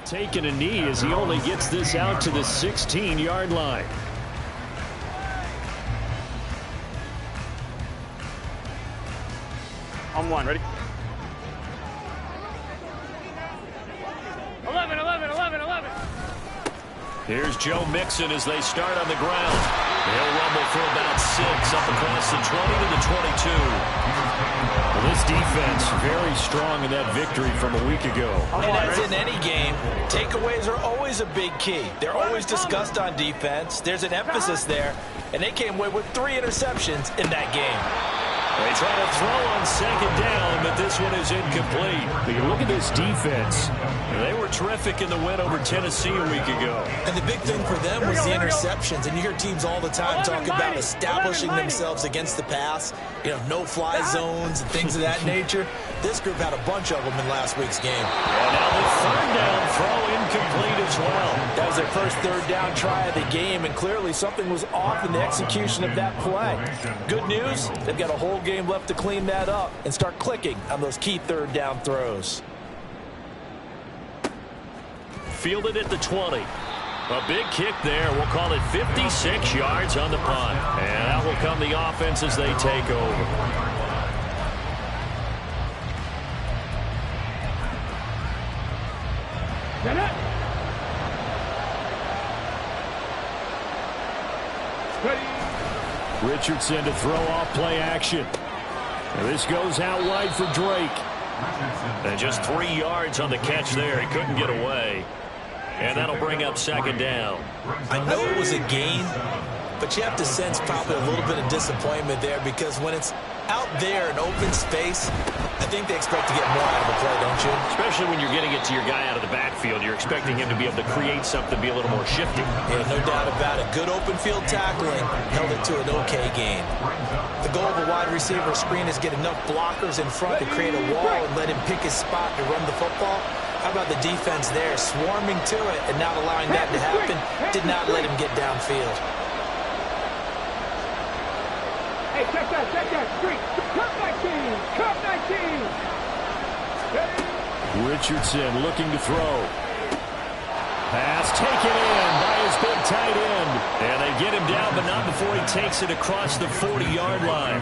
taking a knee as he only gets this out to the 16-yard line. On one, ready? 11, 11, 11, 11. Here's Joe Mixon as they start on the ground. They'll rumble for about 6 up across the 20 to the 22. Well, this defense very strong in that victory from a week ago. And as in any game, takeaways are always a big key. They're always discussed on defense. There's an emphasis there, and they came away with 3 interceptions in that game. They try to throw on second down, but this one is incomplete. But you look at this defense. They were terrific in the win over Tennessee a week ago. And the big thing for them was the interceptions. And you hear teams all the time talk about establishing themselves against the pass, no-fly zones and things of that nature. This group had a bunch of them in last week's game. And now the third down throw incomplete as well. That was their first third down try of the game, and clearly something was off in the execution of that play. Good news, they've got a whole game left to clean that up and start clicking on those key third down throws. Fielded at the 20. A big kick there. We'll call it 56 yards on the punt. And that will come the offense as they take over. Richardson to throw off play action. And this goes out wide for Drake. And just 3 yards on the catch there. He couldn't get away. And that'll bring up second down. I know it was a gain, but you have to sense probably a little bit of disappointment there, because when it's out there in open space, I think they expect to get more out of the play, don't you? Especially when you're getting it to your guy out of the backfield. You're expecting him to be able to create something, be a little more shifty. Yeah, no doubt about it. Good open field tackling held it to an okay gain. The goal of a wide receiver screen is get enough blockers in front to create a wall and let him pick his spot to run the football. How about the defense there, swarming to it and not allowing that to happen? Did not let him get downfield. Hey, check that, street. Cut 19, cut 19. Richardson looking to throw. Pass taken in by his big tight end. And they get him down, but not before he takes it across the 40-yard line.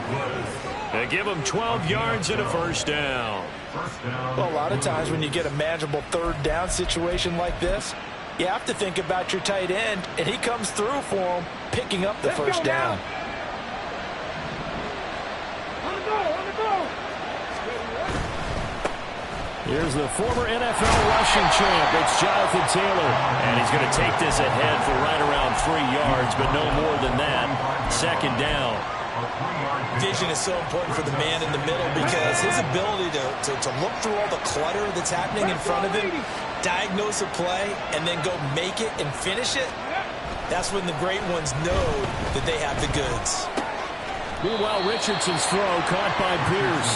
They give him 12 yards and a first down. Well, a lot of times when you get a manageable third down situation like this, you have to think about your tight end, and he comes through for him, picking up the first down. Here's the former NFL rushing champ. It's Jonathan Taylor. And he's going to take this ahead for right around 3 yards, but no more than that. Second down. Vision is so important for the man in the middle, because his ability to look through all the clutter that's happening in front of him, diagnose a play, and then go make it and finish it, that's when the great ones know that they have the goods. Meanwhile, Richardson's throw caught by Pierce.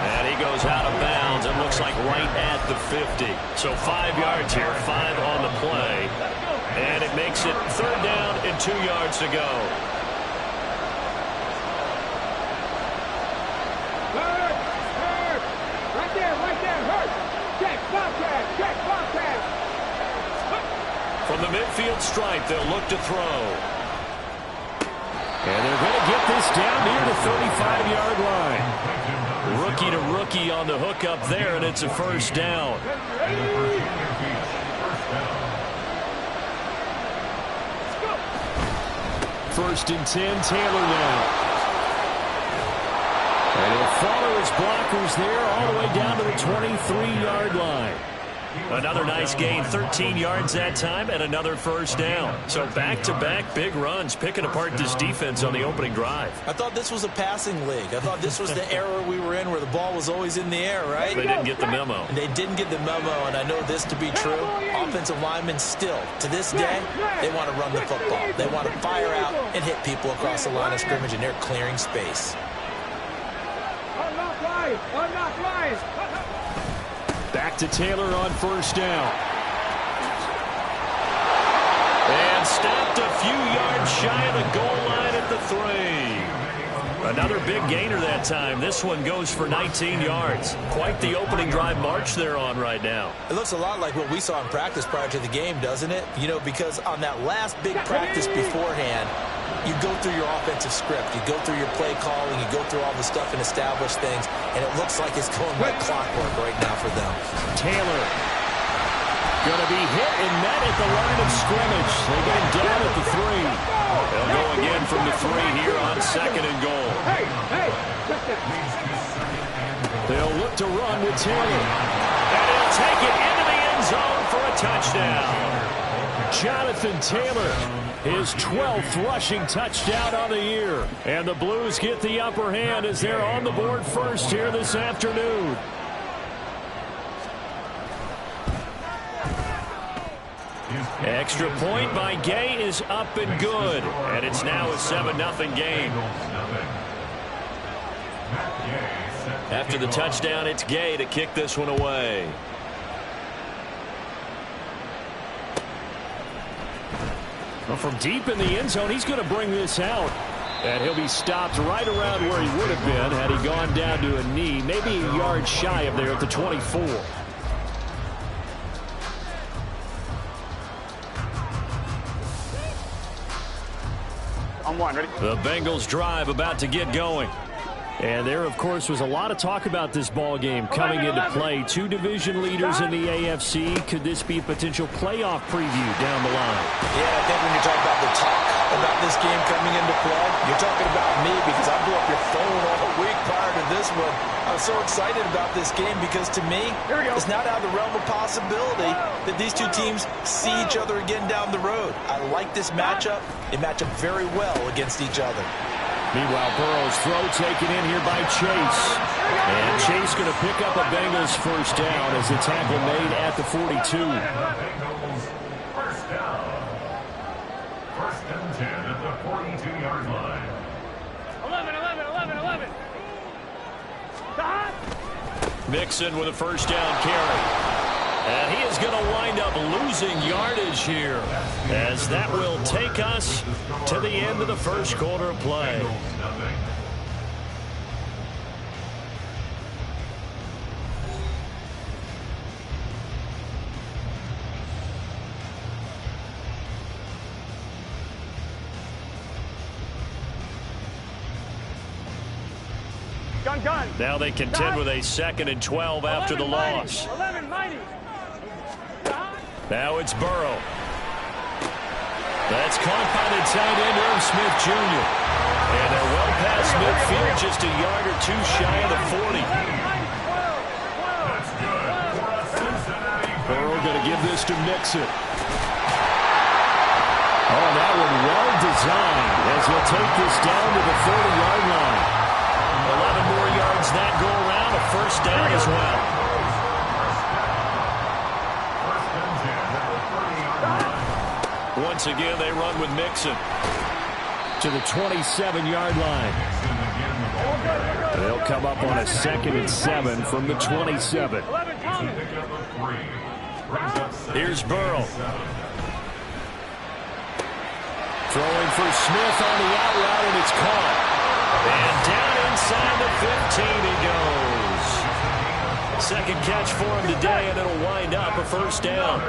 And he goes out of bounds. It looks like right at the 50. So 5 yards here, 5 on the play. And it makes it third down and 2 yards to go. From the midfield stripe, they'll look to throw. And they're going to get this down near the 35-yard line. Rookie to rookie on the hook up there, and it's a first down. First and 10, Taylor now. And he'll follow his blockers there all the way down to the 23-yard line. Another nice gain, 13 yards that time, and another first down. So back-to-back big runs, picking apart this defense on the opening drive. I thought this was a passing league. I thought this was the era we were in where the ball was always in the air, right? They didn't get the memo. They didn't get the memo, and I know this to be true. Offensive linemen still, to this day, they want to run the football. They want to fire out and hit people across the line of scrimmage, and they're clearing space. Unlock lines. Back to Taylor on first down. And stopped a few yards shy of the goal line at the 3. Another big gainer that time. This one goes for 19 yards. Quite the opening drive march they're on right now. It looks a lot like what we saw in practice prior to the game, doesn't it? You know, because on that last big practice beforehand, you go through your offensive script. You go through your play calling. You go through all the stuff and establish things. And it looks like it's going like clockwork right now for them. Taylor going to be hit and met at the line of scrimmage. They get him down at the 3. They'll go again from the 3 here on 2nd and goal. They'll look to run with Taylor. And he'll take it into the end zone for a touchdown. Jonathan Taylor, his 12th rushing touchdown on the year. And the Blues get the upper hand as they're on the board first here this afternoon. Extra point by Gay is up and good. And it's now a 7-0 game. After the touchdown, it's Gay to kick this one away. Well, from deep in the end zone, he's going to bring this out. And he'll be stopped right around where he would have been had he gone down to a knee, maybe a yard shy of there at the 24. On 1, ready? The Bengals drive about to get going. And there, of course, was a lot of talk about this ball game coming into play. 2 division leaders in the AFC. Could this be a potential playoff preview down the line? Yeah, I think when you talk about the talk about this game coming into play, you're talking about me because I blew up your phone all week prior to this one. I was so excited about this game because to me, it's not out of the realm of possibility that these two teams see each other again down the road. I like this matchup. They match up very well against each other. Meanwhile, Burrow's throw taken in here by Chase. And Chase going to pick up a Bengals first down as the tackle made at the 42. First down. 1st and 10 at the 42-yard line. 11. Mixon with a first down carry. And he is going to wind up losing yardage here, as that will take us to the end of the first quarter of play. Gun. Now they contend with a 2nd and 12 after the loss. 11, mighty. Now it's Burrow. That's caught by the tight end, Irv Smith Jr. And they're well past midfield, just a yard or 2 shy of the 40. Burrow going to give this to Mixon. Oh, that one well designed as he'll take this down to the 40-yard line. 11 more yards that go around, a first down as well. Once again, they run with Mixon to the 27-yard line. They'll come up on a 2nd and 7 from the 27. Here's Burrow. Throwing for Smith on the out route, and it's caught. And down inside the 15 he goes. Second catch for him today, and it'll wind up a first down.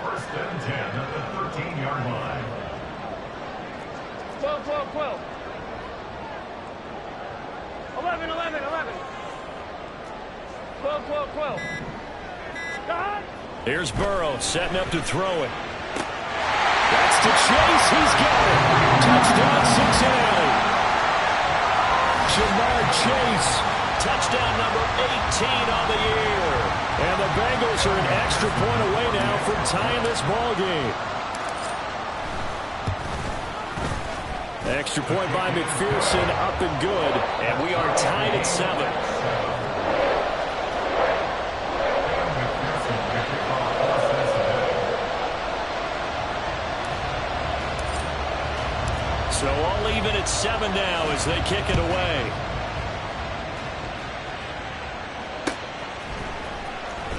First and 10 at the 13-yard line. 12. 11. 12. Here's Burrow setting up to throw it. That's to Chase. He's got it. Touchdown, Cincinnati. Jamar Chase. Touchdown number 18 on the year. And the Bengals are an extra point away now from tying this ball game. Extra point by McPherson, up and good. And we are tied at 7. So all even at 7 now as they kick it away.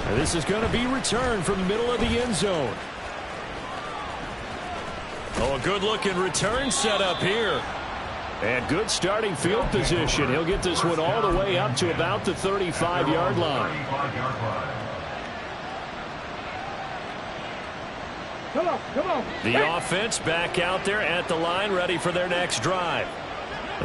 And this is going to be returned from the middle of the end zone. Oh, a good-looking return set up here. And good starting field position. He'll get this one all the way up to about the 35-yard line. Come on, come on. The offense back out there at the line, ready for their next drive.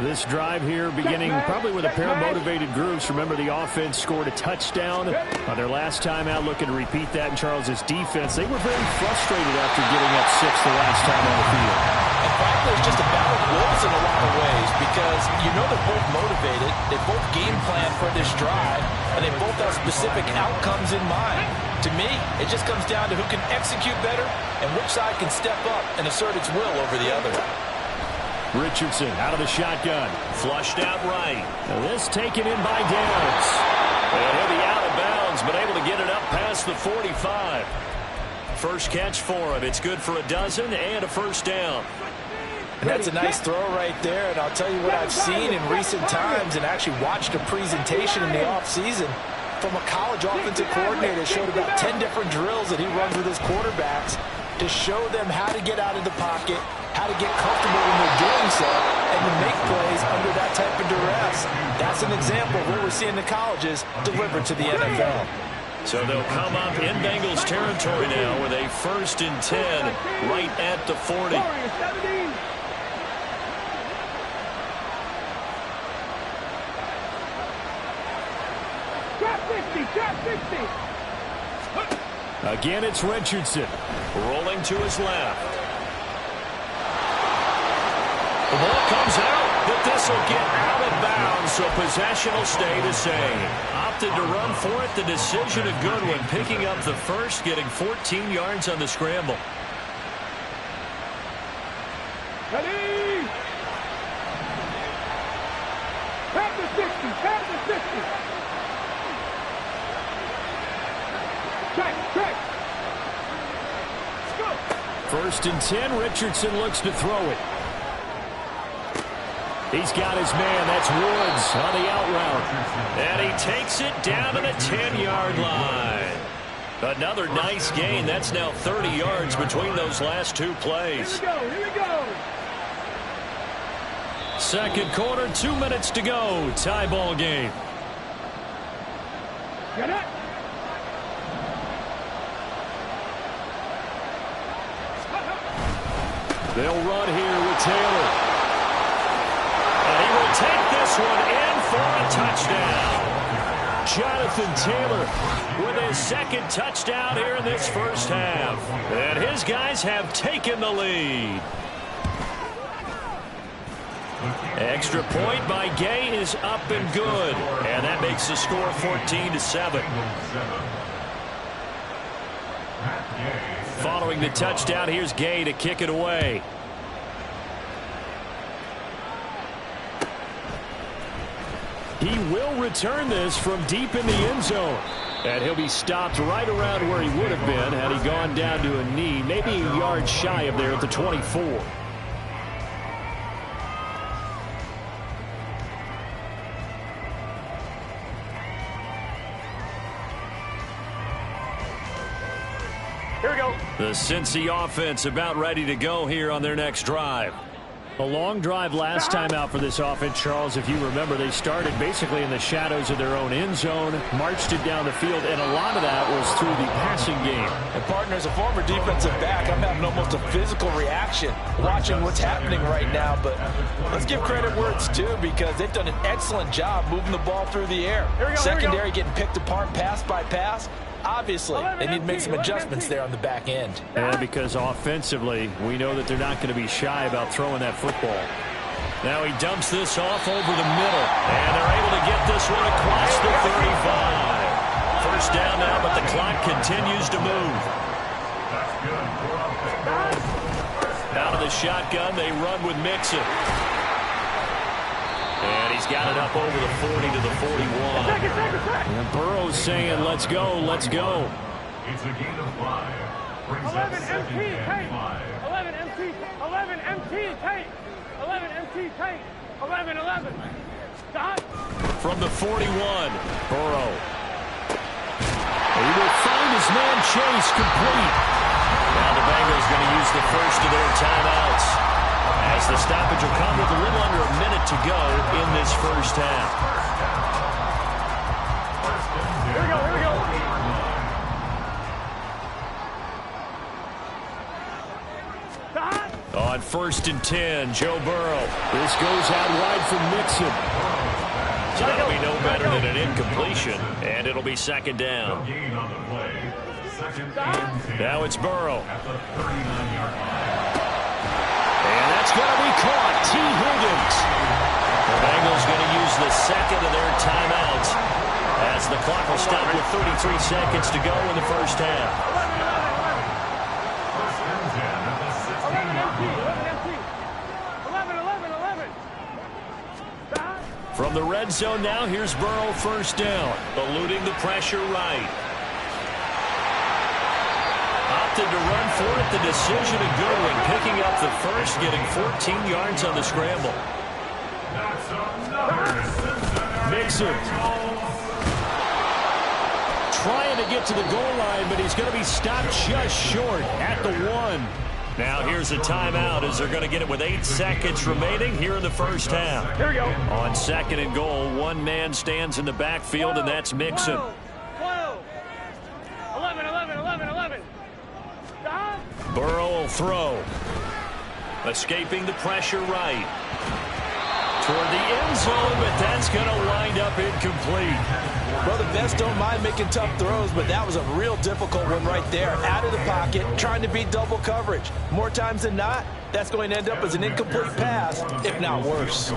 This drive here beginning probably with a pair of motivated groups. Remember, the offense scored a touchdown on their last time out, looking to repeat that in Charles's defense. They were very frustrated after giving up 6 the last time on the field. And frankly, it's just a battle of wills in a lot of ways because you know they're both motivated. They both game plan for this drive, and they both have specific outcomes in mind. To me, it just comes down to who can execute better and which side can step up and assert its will over the other. Richardson out of the shotgun. Flushed out right. Now this taken in by Downs. And he'll be out of bounds, but able to get it up past the 45. First catch for him. It's good for a dozen and a first down. And that's a nice throw right there. And I'll tell you what I've seen in recent times and actually watched a presentation in the offseason from a college offensive coordinator that showed about 10 different drills that he runs with his quarterbacks to show them how to get out of the pocket, how to get comfortable when they're doing so, and to make plays under that type of duress. That's an example of what we're seeing the colleges deliver to the NFL. So they'll come up in Bengals territory now with a 1st and 10 right at the 40. Drop 50. Again, it's Richardson. Rolling to his left. The ball comes out, but this will get out of bounds, so possession will stay the same. Opted to run for it. The decision a good one. Picking up the first, getting 14 yards on the scramble. Ready? Tap the 60. Tap the 60. Check. 1st and 10. Richardson looks to throw it. He's got his man. That's Woods on the out route. And he takes it down to the 10-yard line. Another nice gain. That's now 30 yards between those last 2 plays. Here we go. Second quarter, 2 minutes to go. Tie ball game. Get it. They'll run here with Taylor. And he will take this one in for a touchdown. Jonathan Taylor with his 2nd touchdown here in this first half. And his guys have taken the lead. Extra point by Gay is up and good. And that makes the score 14-7. Following the touchdown, here's Gay to kick it away. He will return this from deep in the end zone. And he'll be stopped right around where he would have been had he gone down to a knee, maybe a yard shy of there at the 24. Here we go. The Cincy offense about ready to go here on their next drive. A long drive last time out for this offense, Charles. If you remember, they started basically in the shadows of their own end zone, marched it down the field, and a lot of that was through the passing game. And partner, as a former defensive back, I'm having almost a physical reaction watching what's happening right now. But let's give credit where it's due because they've done an excellent job moving the ball through the air. Secondary getting picked apart pass by pass. Obviously, they need to make some adjustments there on the back end. And because offensively, we know that they're not going to be shy about throwing that football. Now he dumps this off over the middle. And they're able to get this one across the 35. First down now, but the clock continues to move. Out of the shotgun, they run with Mixon. And he's got it up over the 40 to the 41. And Burrow's saying, let's go, let's go. It's a gain of 5. 11 MT tape. 11 MT. 11 MT tape. 11 MT tape. 11. Stop. From the 41, Burrow. He will find his man Chase complete. Now the Bengals Bengals going to use the first of their timeouts, as the stoppage will come with a little under a minute to go in this first half. Here we go, here we go. On 1st and 10, Joe Burrow. This goes out wide for Mixon. So that'll be no better than an incompletion, and it'll be 2nd down. Now it's Burrow. And that's going to be caught. T. Higgins. The Bengals going to use the 2nd of their timeouts, as the clock will stop with 33 seconds to go in the first half. 11. From the red zone now, here's Burrow, 1st down. Eluding the pressure right. Opted to run for it. The decision a good one. Picking up the first, getting 14 yards on the scramble. Mixon. Trying to get to the goal line, but he's going to be stopped just short at the 1. Now here's a timeout as they're going to get it with 8 seconds remaining here in the first half. Here we go. On 2nd and goal, one man stands in the backfield, and that's Mixon. 12. 11. Stop. Burrow will throw. Escaping the pressure right. Toward the end zone, but that's going to wind up incomplete. Well, the best don't mind making tough throws, but that was a real difficult one right there. Out of the pocket, trying to beat double coverage. More times than not, that's going to end up as an incomplete pass, if not worse.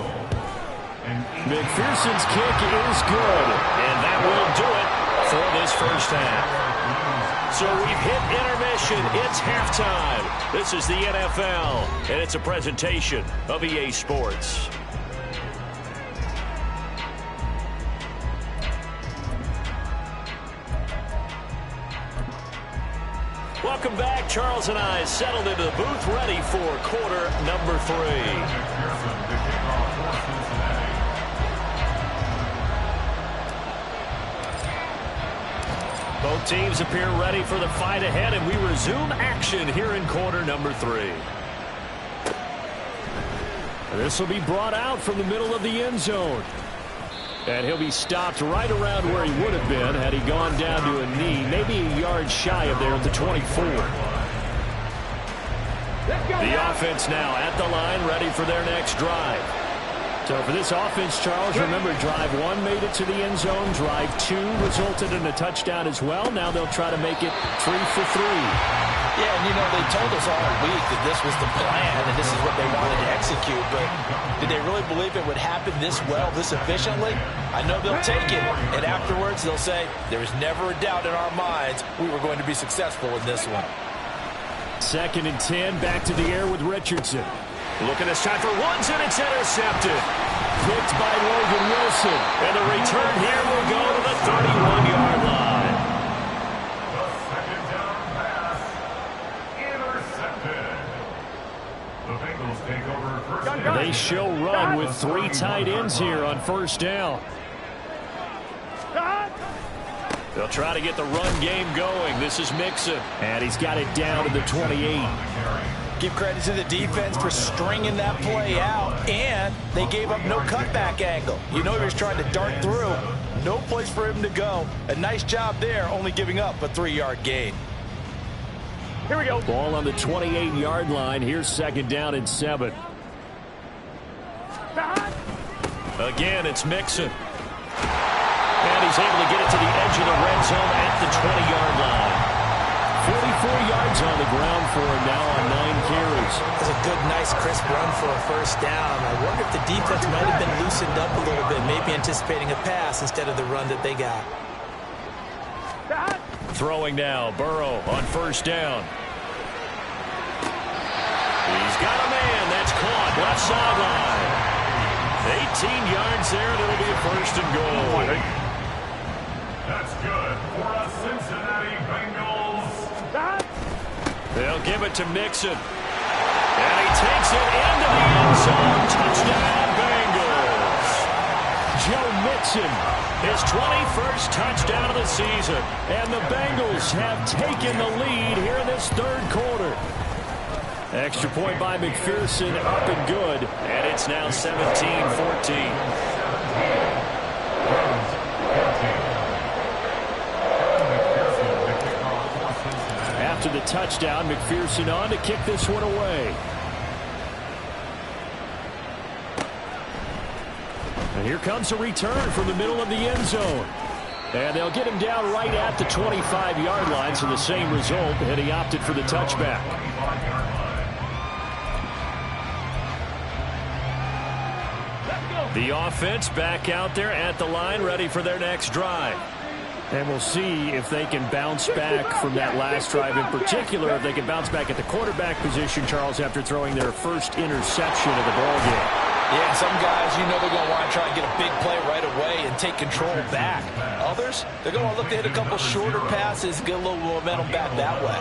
McPherson's kick is good, and that will do it for this first half. So we've hit intermission. It's halftime. This is the NFL, and it's a presentation of EA Sports. Welcome back. Charles and I settled into the booth, ready for quarter number 3. Both teams appear ready for the fight ahead, and we resume action here in quarter number 3. This will be brought out from the middle of the end zone. And he'll be stopped right around where he would have been had he gone down to a knee, maybe a yard shy of there at the 24. The offense now at the line, ready for their next drive. So for this offense, Charles, remember, drive 1 made it to the end zone. Drive 2 resulted in a touchdown as well. Now they'll try to make it 3 for 3. Yeah, and you know, they told us all week that this was the plan and this is what they wanted to execute, but did they really believe it would happen this well, this efficiently? I know they'll take it, and afterwards they'll say, there was never a doubt in our minds we were going to be successful in this one. 2nd and 10, back to the air with Richardson. Looking this time for ones, and it's intercepted. Picked by Logan Wilson. And the return here will go to the 31-yard line. The 2nd down pass intercepted. The Bengals take over first down. They show run with 3 tight ends here on 1st down. They'll try to get the run game going. This is Mixon. And he's got it down to the 28. Give credit to the defense for stringing that play out, and they gave up no cutback angle. You know he was trying to dart through. No place for him to go. A nice job there, only giving up a 3-yard gain. Here we go. Ball on the 28-yard line. Here's 2nd down and 7. Again, it's Mixon. And he's able to get it to the edge of the red zone at the 20-yard line. 44 yards on the ground for him now on 9 carries. It's a good, nice, crisp run for a 1st down. I wonder if the defense might have been loosened up a little bit, maybe anticipating a pass instead of the run that they got. Throwing now, Burrow on 1st down. He's got a man. That's caught. Left sideline. 18 yards there, and it'll be a 1st and goal. That's good for a Cincinnati Bengals. They'll give it to Mixon. And he takes it into the end zone. Touchdown, Bengals. Joe Mixon, his 21st touchdown of the season. And the Bengals have taken the lead here in this 3rd quarter. Extra point by McPherson, up and good. And it's now 17-14. After the touchdown, McPherson on to kick this one away. And here comes a return from the middle of the end zone. And they'll get him down right at the 25-yard line, so the same result, and he opted for the touchback. The offense back out there at the line, ready for their next drive. And we'll see if they can bounce back from that last drive, in particular if they can bounce back at the quarterback position, Charles, after throwing their first interception of the ball game. Yeah, some guys, you know they're going to want to try and get a big play right away and take control back. Others, they're going to look to hit a couple shorter passes, get a little momentum back that way.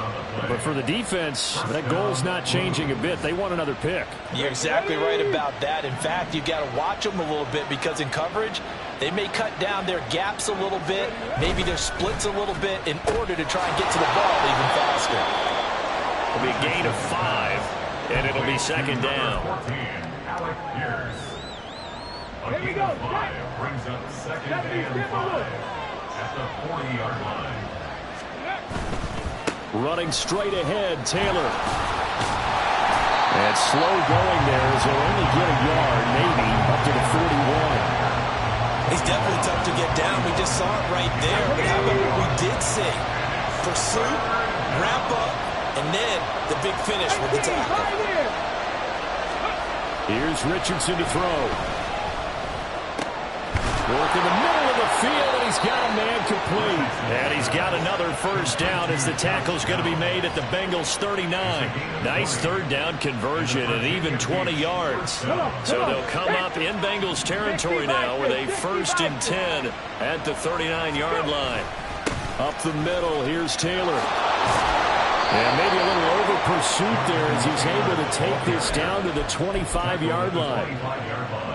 But for the defense, that goal's not changing a bit. They want another pick. You're exactly right about that. In fact, you've got to watch them a little bit because in coverage, they may cut down their gaps a little bit, maybe their splits a little bit in order to try and get to the ball even faster. It'll be a gain of 5, and it'll be second down. Here we go. 5 brings up second and 5 at the 40-yard line. Running straight ahead, Taylor. And slow going there as he'll only get a yard, maybe, up to the 41. He's definitely tough to get down. We just saw it right there. But how about what we did see? Pursuit, wrap up, and then the big finish with the tackle. Here's Richardson to throw. Work in the middle of the field, and he's got a man complete. And he's got another first down as the tackle's going to be made at the Bengals' 39. Nice third down conversion and even 20 yards. So they'll come up in Bengals territory now with a 1st and 10 at the 39-yard line. Up the middle, here's Taylor. And maybe a little over pursuit there as he's able to take this down to the 25-yard line.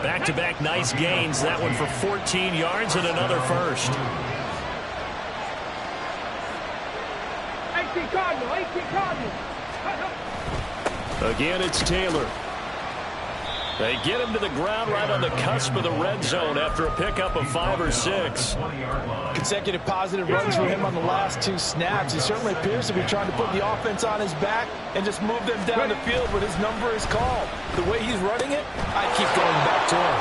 Back-to-back nice gains. That one for 14 yards and another first. 18 Cardinal, 18 Cardinal. Again, it's Taylor. They get him to the ground right on the cusp of the red zone after a pickup of 5 or 6. Consecutive positive runs for him on the last 2 snaps. He certainly appears to be trying to put the offense on his back and just move them down the field when his number is called. The way he's running it, I keep going back to him.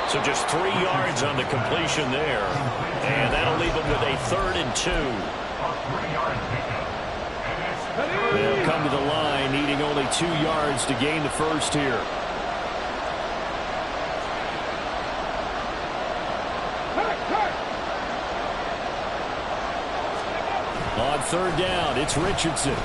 So just 3 yards on the completion there. And that'll leave him with a 3rd and 2. They'll come to the line, needing only 2 yards to gain the first here. On 3rd down, it's Richardson.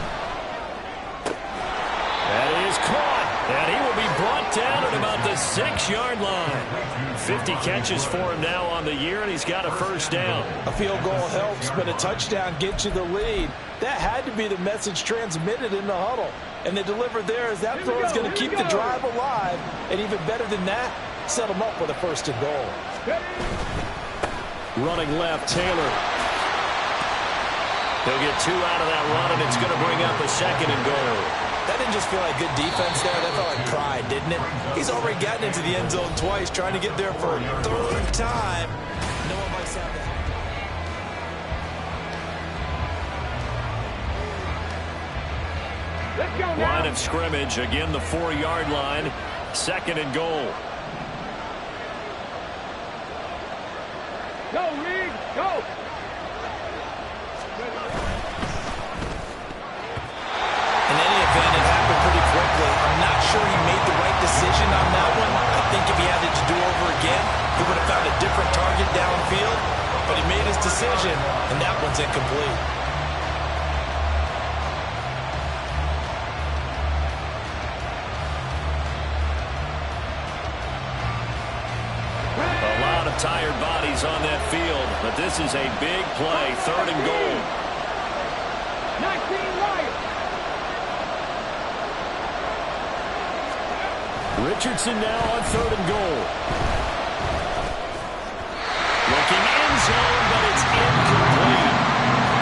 That is caught, and he will be brought down at about the 6-yard line. 50 catches for him now on the year, and he's got a first down. A field goal helps, but a touchdown gets you the lead. That had to be the message transmitted in the huddle. And they delivered there as that throw is going to keep the drive alive. And even better than that, set them up with a 1st and goal. Running left, Taylor. He'll get 2 out of that run, and it's going to bring up a 2nd and goal. That didn't just feel like good defense there. That felt like pride, didn't it? He's already gotten into the end zone twice, trying to get there for a 3rd time. No one likes that. Let's go now. Line of scrimmage, again the 4-yard line, 2nd and goal. Go, Reed, go. In any event, it happened pretty quickly. I'm not sure he made the right decision on that one. I think if he had it to do over again, he would have found a different target downfield. But he made his decision, and that one's incomplete. A lot of tired bodies on that field, but this is a big play, 3rd and goal. 19 Lions. Richardson now on 3rd and goal. Looking end zone, but it's incomplete.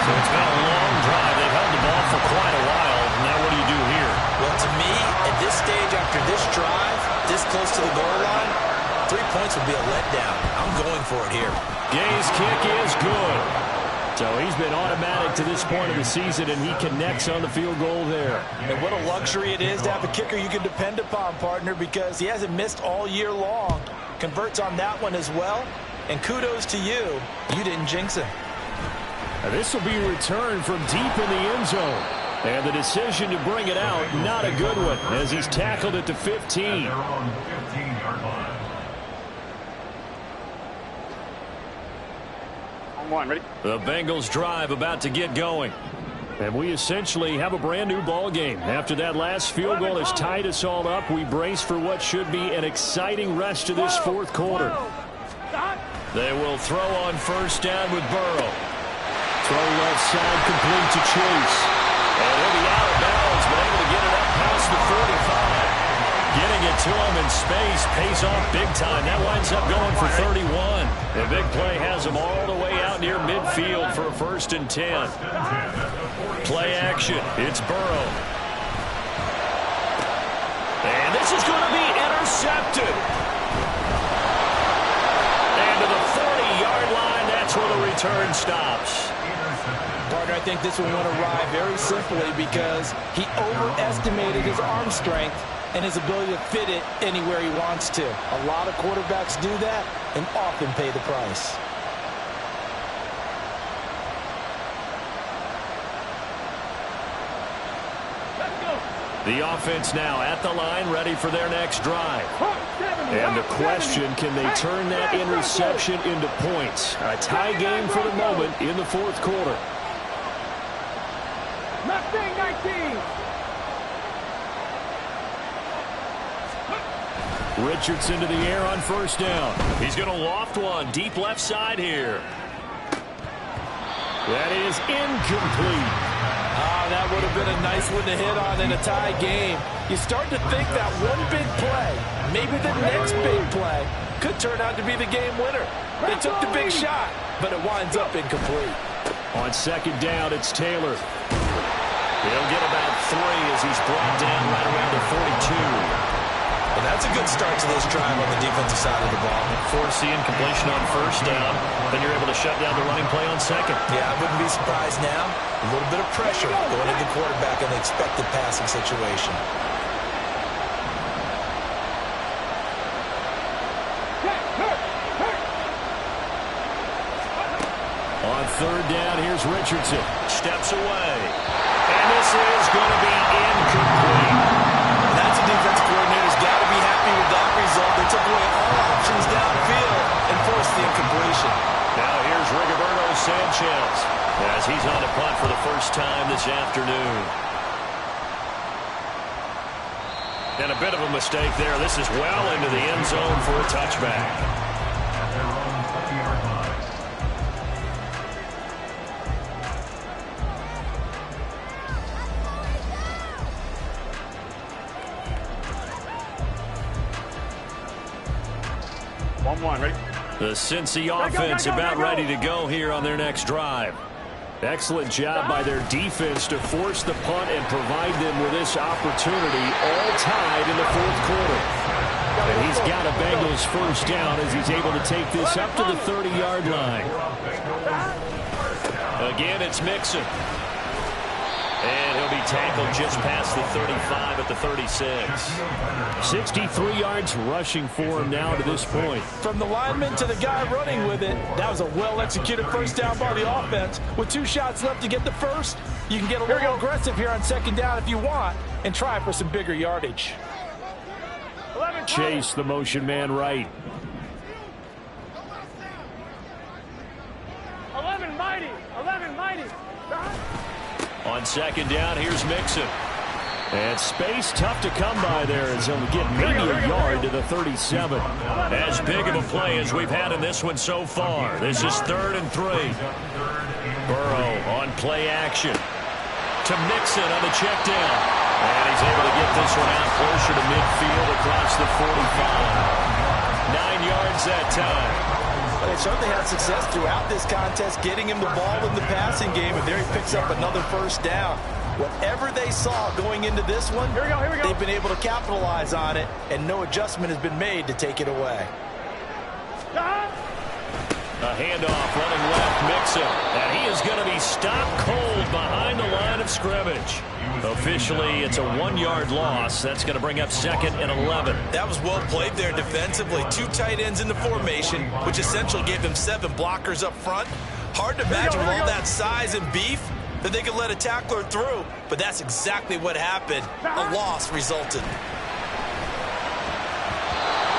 So it's been a long drive. They've held the ball for quite a while. Now what do you do here? Well, to me, points would be a letdown. I'm going for it here. Gay's kick is good. So he's been automatic to this point of the season, and he connects on the field goal there. And what a luxury it is to have a kicker you can depend upon, partner, because he hasn't missed all year long. Converts on that one as well. And kudos to you. You didn't jinx him. This will be returned from deep in the end zone. And the decision to bring it out, not a good one, as he's tackled at the 15. Ready? The Bengals drive about to get going. And we essentially have a brand new ball game. After that last field goal has tied us all up, we brace for what should be an exciting rest of this fourth quarter. They will throw on first down with Burrow. Throw left side complete to Chase. And he'll be out of bounds, but able to get it up past the 45. Getting it to him in space pays off big time. That winds up going for 31. The big play has him all the way out near midfield for a 1st and 10. Play action. It's Burrow. And this is going to be intercepted. And to the 40-yard line, that's where the return stops. Partner, I think this one went awry very simply because he overestimated his arm strength and his ability to fit it anywhere he wants to. A lot of quarterbacks do that and often pay the price. The offense now at the line, ready for their next drive. And the question, can they turn that interception into points? A tie game for the moment in the fourth quarter. Mustang 19. Richardson to the air on first down. He's going to loft one deep left side here. That is incomplete. That would have been a nice one to hit on in a tie game. You start to think that one big play, maybe the next big play, could turn out to be the game winner. They took the big shot, but it winds up incomplete. On second down, it's Taylor. He'll get about 3 as he's brought down right around the 42. Well, that's a good start to this drive on the defensive side of the ball. Forcing completion on first down. Then you're able to shut down the running play on second. Yeah, I wouldn't be surprised now. A little bit of pressure going into the quarterback in the expected passing situation. On third down, here's Richardson. Steps away. And this is going to be incomplete. That's a defensive coordinator's got to be happy with that result. They took away all options downfield and forced the incompletion. Now here's Rigoberto Sanchez as he's on a punt for the first time this afternoon. And a bit of a mistake there. This is well into the end zone for a touchback. Ready? The Cincy offense about ready to go here on their next drive. Excellent job by their defense to force the punt and provide them with this opportunity, all tied in the fourth quarter. And he's got a Bengals first down as he's able to take this up to the 30-yard line. Again, it's Mixon. And he'll be tackled just past the 35 at the 36. 63 yards rushing for him now to this point. From the lineman to the guy running with it, that was a well-executed first down by the offense. With 2 shots left to get the first, you can get a little aggressive here on second down if you want and try for some bigger yardage. Chase, the motion man right. 11 mighty. 11 mighty. On second down, here's Mixon. And space tough to come by there as he'll get maybe a yard to the 37. As big of a play as we've had in this one so far. This is 3rd and 3. Burrow on play action. To Mixon on the check down. And he's able to get this one out closer to midfield across the 45. 9 yards that time. They certainly had success throughout this contest, getting him the ball in the passing game, and there he picks up another first down. Whatever they saw going into this one, here we go. They've been able to capitalize on it, and no adjustment has been made to take it away. A handoff running left, Mixon. And he is going to be stopped cold behind the line of scrimmage. Officially, it's a 1-yard loss. That's going to bring up 2nd and 11. That was well played there defensively. 2 tight ends in the formation, which essentially gave them 7 blockers up front. Hard to imagine with all that size and beef that they could let a tackler through. But that's exactly what happened. A loss resulted.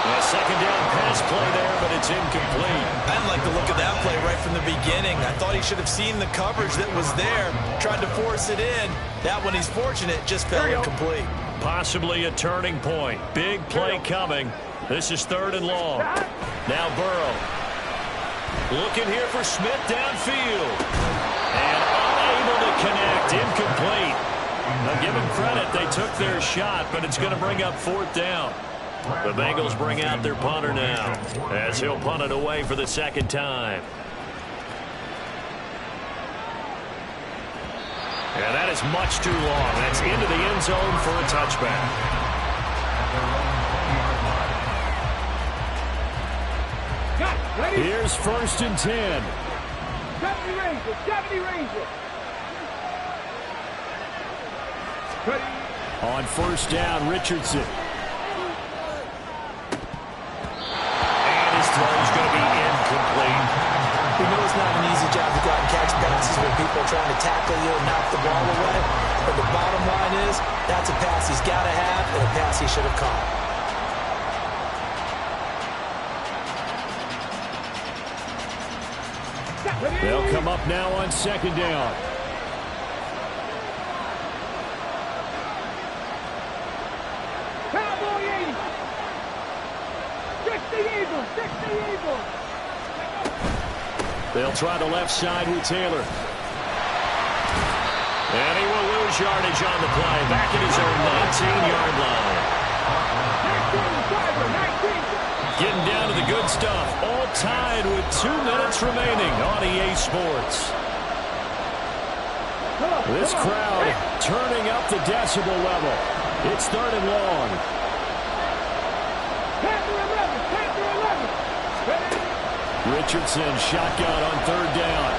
A 2nd down pass play there, but it's incomplete. I didn't like the look of that play right from the beginning. I thought he should have seen the coverage that was there, tried to force it in. That one, he's fortunate, just fell incomplete. Possibly a turning point. Big play coming. This is 3rd and long. Now Burrow. Looking here for Smith downfield. And unable to connect. Incomplete. Now give him credit. They took their shot, but it's going to bring up 4th down. The Bengals bring out their punter now as he'll punt it away for the 2nd time. And that is much too long. That's into the end zone for a touchback. Here's 1st and 10. 70 Ranger, 70 Ranger. On 1st down, Richardson. Throw's going to be incomplete. We know it's not an easy job to go out and catch passes when people are trying to tackle you and knock the ball away. But the bottom line is, that's a pass he's got to have and a pass he should have caught. They'll come up now on 2nd down. Cowboy 80. 60 Eagles, 60 Eagles. They'll try the left side with Taylor. And he will lose yardage on the play. Back at his own 19-yard line. 19, Getting down to the good stuff. All tied with 2 minutes remaining on EA Sports. This crowd turning up the decibel level. It's 3rd and long. Richardson shotgun on 3rd down.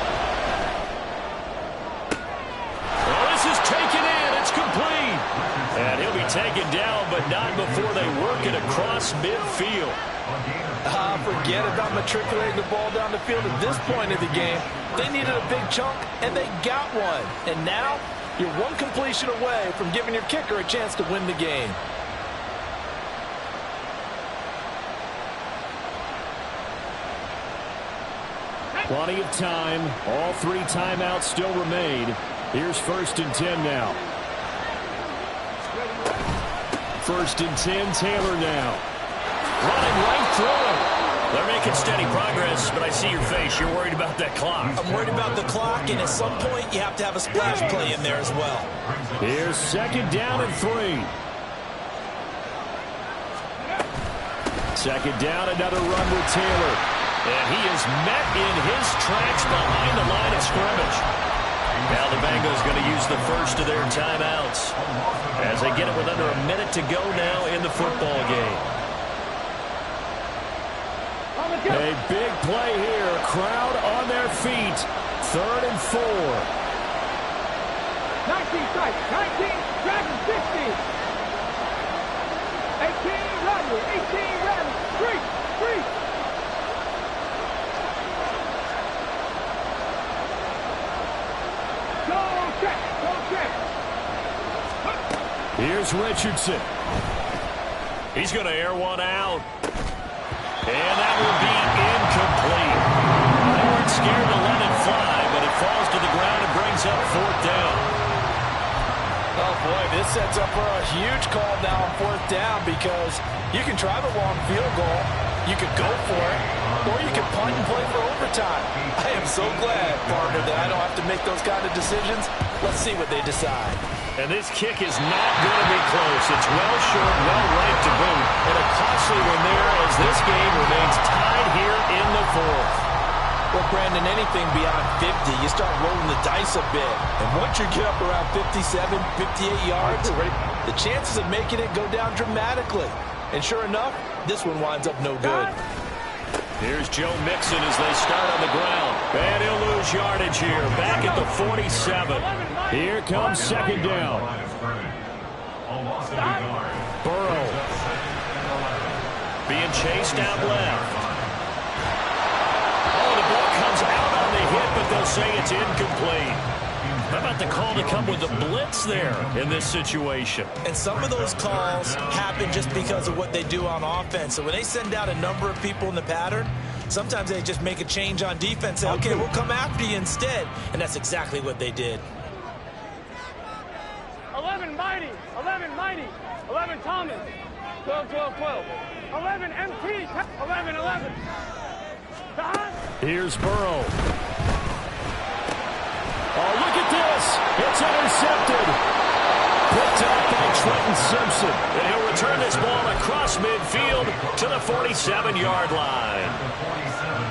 Well, this is taken in. It's complete. And he'll be taken down, but not before they work it across midfield. Forget about matriculating the ball down the field at this point of the game. They needed a big chunk, and they got one. And now, you're one completion away from giving your kicker a chance to win the game. Plenty of time. All 3 timeouts still remain. Here's 1st and 10 now. 1st and 10, Taylor now. Running right through him. They're making steady progress, but I see your face. You're worried about that clock. I'm worried about the clock, and at some point, you have to have a splash play in there as well. Here's 2nd down and 3. 2nd down, another run with Taylor. And he is met in his tracks behind the line of scrimmage. Now the Bengals going to use the first of their timeouts as they get it with under a minute to go now in the football game. A big play here. Crowd on their feet. 3rd and 4. 19 strike, 19, Dragon 60. 18, Rattler, 18, Rattler, 3. Here's Richardson. He's going to air one out. And that will be incomplete. They weren't scared to let it fly, but it falls to the ground and brings up 4th down. Oh, boy, this sets up for a huge call now on 4th down because you can try the long field goal, you could go for it, or you can punt and play for overtime. I am so glad, partner, that I don't have to make those kind of decisions. Let's see what they decide. And this kick is not going to be close. It's well short, well right to boot. And a costly one there as this game remains tied here in the 4th. Well, Brandon, anything beyond 50, you start rolling the dice a bit. And once you get up around 57, 58 yards, the chances of making it go down dramatically. And sure enough, this one winds up no good. Here's Joe Mixon as they start on the ground. And he'll lose yardage here. Back at the 47. Here comes second down. Burrow. Being chased out left. Oh, the ball comes out on the hit, but they'll say it's incomplete. How about the call to come with the blitz there in this situation? And some of those calls happen just because of what they do on offense. So when they send out a number of people in the pattern, sometimes they just make a change on defense. Say, okay, we'll come after you instead. And that's exactly what they did. 11 Mighty, 11 Mighty, 11 Thomas, 12, 12, 12, 11 MT, 11, 11. Here's Burrow. Oh, look at this. It's intercepted. Picked up by Trenton Simpson. And he'll return this ball across midfield to the 47-yard line.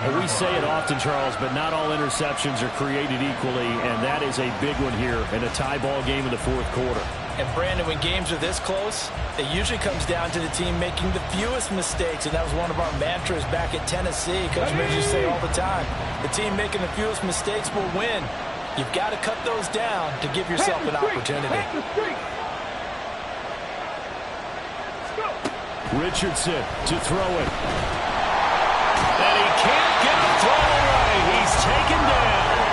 And we say it often, Charles, but not all interceptions are created equally, and that is a big one here in a tie ball game in the fourth quarter. And, Brandon, when games are this close, it usually comes down to the team making the fewest mistakes, and that was one of our mantras back at Tennessee. Coach Midge used to say all the time, the team making the fewest mistakes will win. You've got to cut those down to give yourself an opportunity. Richardson to throw it. And he can't get a throw away. He's taken down.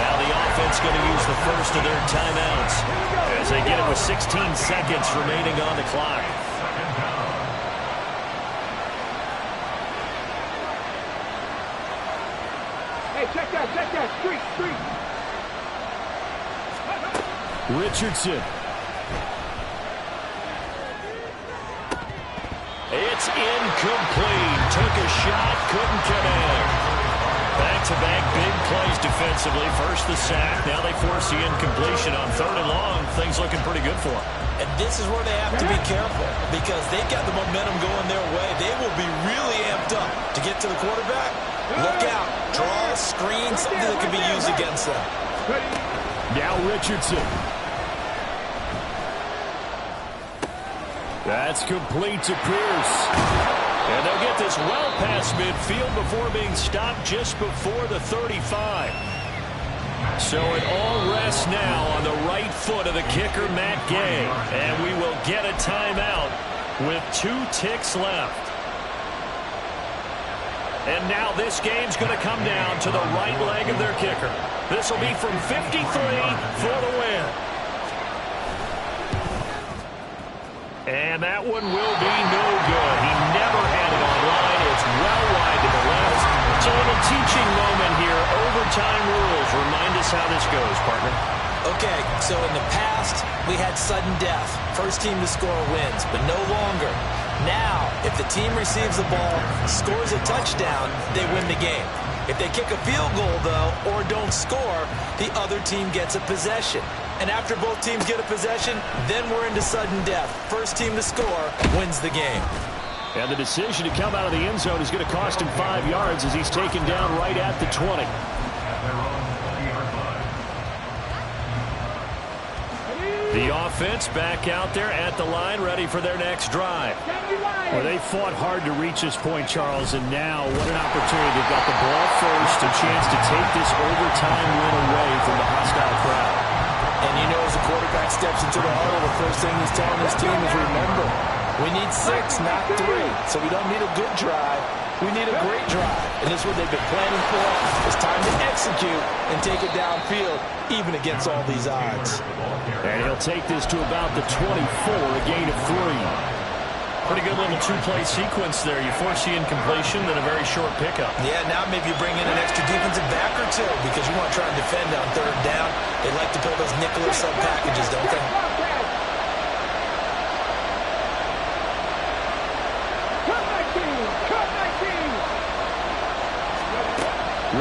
Now the offense going to use the first of their timeouts as they get it with 16 seconds remaining on the clock. Hey, check that, street. Richardson. It's incomplete. Took a shot, couldn't connect. Back-to-back big plays defensively. First the sack, now they force the incompletion on third and long. Things looking pretty good for them. And this is where they have to be careful because they've got the momentum going their way. They will be really amped up to get to the quarterback. Look out. Draw, screen, something that can be used against them. Now Richardson. That's complete to Pierce. And they'll get this well past midfield before being stopped just before the 35. So it all rests now on the right foot of the kicker, Matt Gay. And we will get a timeout with 2 ticks left. And now this game's going to come down to the right leg of their kicker. This will be from 53 for the win. And that one will be no good. He never had it online. It's well wide to the left. It's a little teaching moment here. Overtime rules. Remind us how this goes, partner. Okay, so in the past, we had sudden death. First team to score wins, but no longer. Now, if the team receives the ball, scores a touchdown, they win the game. If they kick a field goal, though, or don't score, the other team gets a possession. And after both teams get a possession, then we're into sudden death. First team to score wins the game. And the decision to come out of the end zone is going to cost him 5 yards as he's taken down right at the 20. The offense back out there at the line, ready for their next drive. Well, they fought hard to reach this point, Charles, and now what an opportunity. They've got the ball first, a chance to take this overtime win away from the hostile crowd. And you know, as the quarterback steps into the huddle, the first thing he's telling his team is, remember, we need 6, not 3. So we don't need a good drive. We need a great drive. And this is what they've been planning for. It's time to execute and take it downfield, even against all these odds. And he'll take this to about the 24, a gain of 3. Pretty good little 2-play sequence there. You force the incompletion, then a very short pickup. Yeah, now maybe you bring in an extra defensive back or two because you want to try and defend on third down. They like to pull those nickel or sub packages, don't they?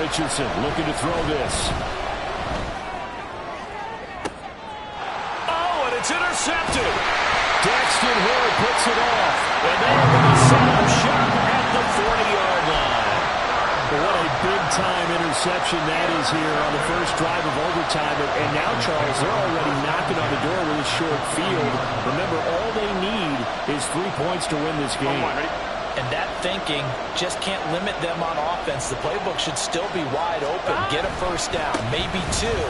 Richardson looking to throw this. Oh, and it's intercepted. Daxton Hill puts it off. And they are going to set up shop at the 40-yard line. What a big-time interception that is here on the first drive of overtime. And now, Charles, they're already knocking on the door with a short field. Remember, all they need is 3 points to win this game. And that thinking just can't limit them on offense. The playbook should still be wide open. Get a first down, maybe two.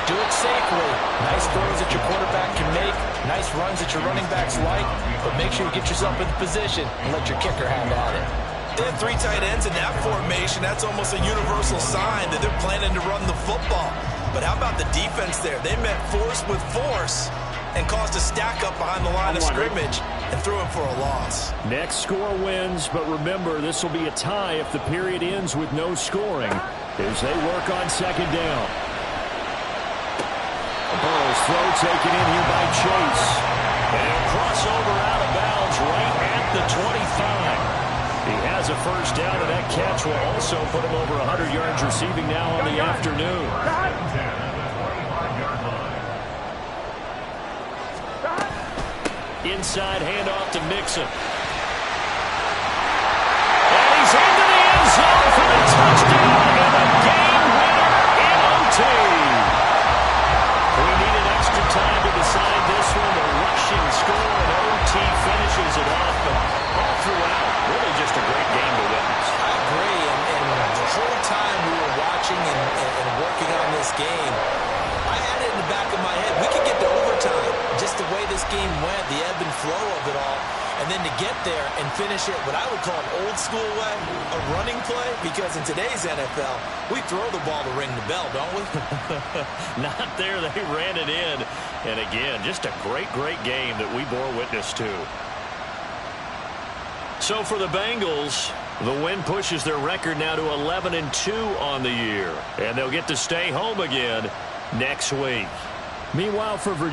Do it safely. Nice throws that your quarterback can make. Nice runs that your running backs like. But make sure you get yourself in position and let your kicker have at it. They have three tight ends in that formation. That's almost a universal sign that they're planning to run the football. But how about the defense there? They met force with force and caused a stack up behind the line of scrimmage and threw him for a loss. Next score wins, but remember, this will be a tie if the period ends with no scoring as they work on second down. Burrow's throw taken in here by Chase. And he'll cross over out of bounds right at the 25. He has a first down, and that catch will also put him over 100 yards receiving now on the afternoon. Inside handoff to Mixon. And he's into the end zone for the touchdown and a game winner in OT. We needed extra time to decide this one. The rushing score and OT finishes it off. But all throughout, really just a great game to witness. I agree. And the whole time we were watching and working on this game, I had it in the back of my head. We could get to overtime. Just the way this game went, the ebb and flow of it all. And then to get there and finish it what I would call an old school way, a running play, because in today's NFL, we throw the ball to ring the bell, don't we? Not there. They ran it in. And again, just a great game that we bore witness to. So for the Bengals, the win pushes their record now to 11-2 on the year. And they'll get to stay home again next week. Meanwhile, for Virginia.